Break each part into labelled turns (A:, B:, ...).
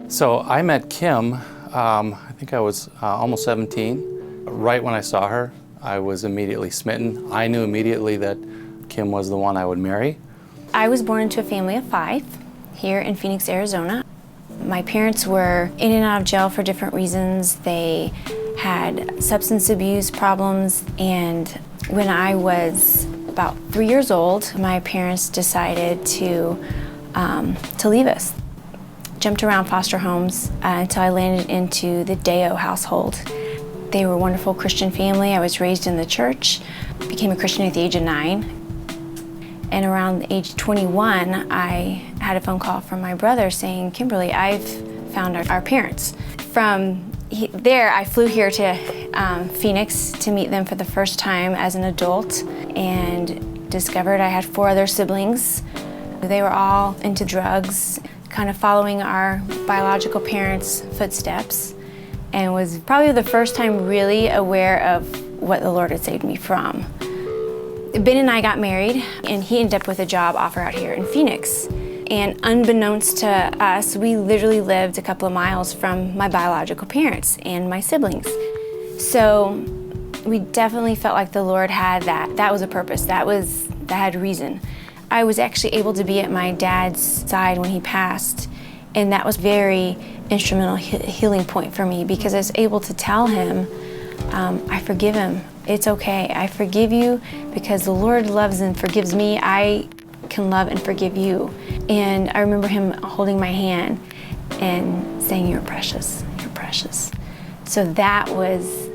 A: So I met Kim, I think I was almost 17. Right when I saw her, I was immediately smitten. I knew immediately that Kim was the one I would marry.
B: I was born into a family of 5 here in Phoenix, Arizona. My parents were in and out of jail for different reasons. They had substance abuse problems, and when I was about 3 years old, my parents decided to leave us. Jumped around foster homes until I landed into the Deo household. They were a wonderful Christian family. I was raised in the church, became a Christian at the age of 9. And around age 21, I had a phone call from my brother saying, "Kimberly, I've found our parents." From there, I flew here to Phoenix to meet them for the first time as an adult and discovered I had 4 other siblings. They were all into drugs, kind of following our biological parents' footsteps, and was probably the first time really aware of what the Lord had saved me from. Ben and I got married, and he ended up with a job offer out here in Phoenix. And unbeknownst to us, we literally lived a couple of miles from my biological parents and my siblings. So we definitely felt like the Lord had that was a purpose, that had reason. I was actually able to be at my dad's side when he passed, and that was very instrumental healing point for me, because I was able to tell him, I forgive him. It's okay. I forgive you because the Lord loves and forgives me. I can love and forgive you. And I remember him holding my hand and saying, "You're precious. You're precious." So that was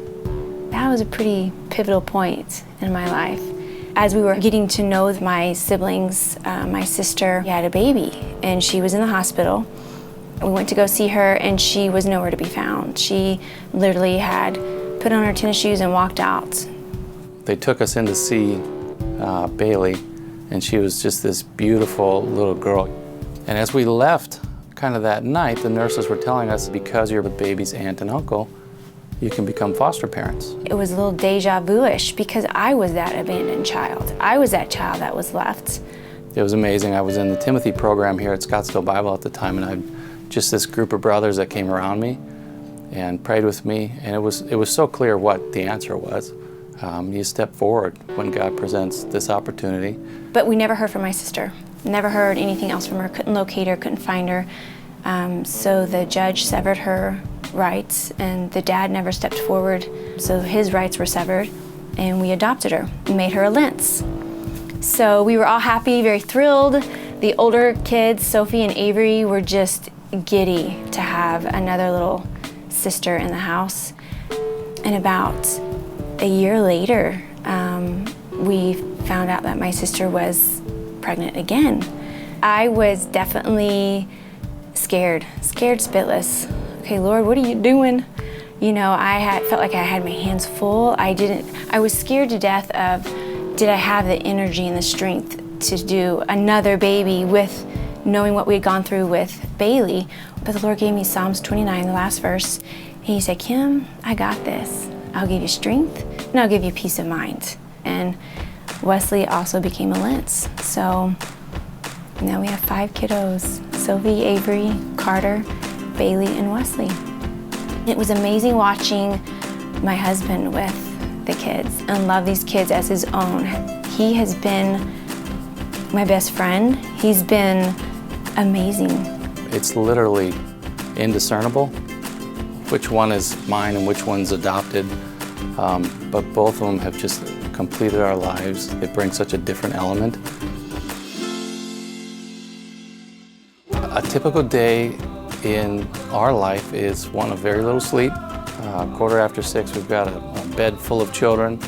B: a pretty pivotal point in my life. As we were getting to know my siblings, my sister had a baby, and she was in the hospital. We went to go see her, and she was nowhere to be found. She literally had put on her tennis shoes and walked out.
A: They took us in to see Bailey, and she was just this beautiful little girl. And as we left kind of that night, the nurses were telling us, because you're the baby's aunt and uncle, you can become foster parents.
B: It was a little deja vu-ish, because I was that abandoned child. I was that child that was left.
A: It was amazing. I was in the Timothy program here at Scottsdale Bible at the time, and I had just this group of brothers that came around me and prayed with me, and it was so clear what the answer was. You step forward when God presents this opportunity.
B: But we never heard from my sister. Never heard anything else from her. Couldn't locate her, couldn't find her. So the judge severed her rights, and the dad never stepped forward. So his rights were severed, and we adopted her. We made her a Lentz. So we were all happy, very thrilled. The older kids, Sophie and Avery, were just giddy to have another little sister in the house. And about a year later, we found out that my sister was pregnant again. I was definitely scared spitless. Okay, Lord, what are you doing? You know, felt like I had my hands full. I was scared to death of, did I have the energy and the strength to do another baby with knowing what we had gone through with Bailey? But the Lord gave me Psalms 29, the last verse. He said, "Kim, I got this. I'll give you strength, and I'll give you peace of mind." And Wesley also became a Lentz. So now we have 5 kiddos: Sophie, Avery, Carter, Bailey, and Wesley. It was amazing watching my husband with the kids and love these kids as his own. He has been my best friend. He's been amazing.
A: It's literally indiscernible which one is mine and which one's adopted, but both of them have just completed our lives. They bring such a different element. A typical day in our life is one of very little sleep. 6:15, we've got a bed full of children,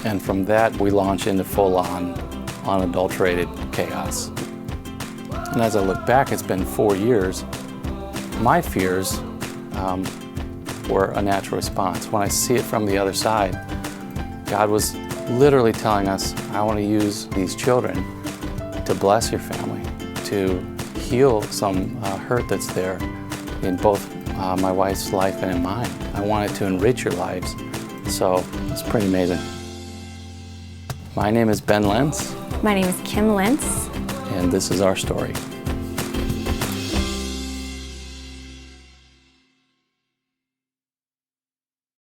A: and from that we launch into full-on, unadulterated chaos. And as I look back, it's been 4 years. My fears were a natural response. When I see it from the other side, God was literally telling us, I want to use these children to bless your family, to heal some hurt that's there in both my wife's life and in mine. I wanted to enrich your lives. So it's pretty amazing. My name is Ben Lentz.
B: My name is Kim Lentz.
A: And this is our story.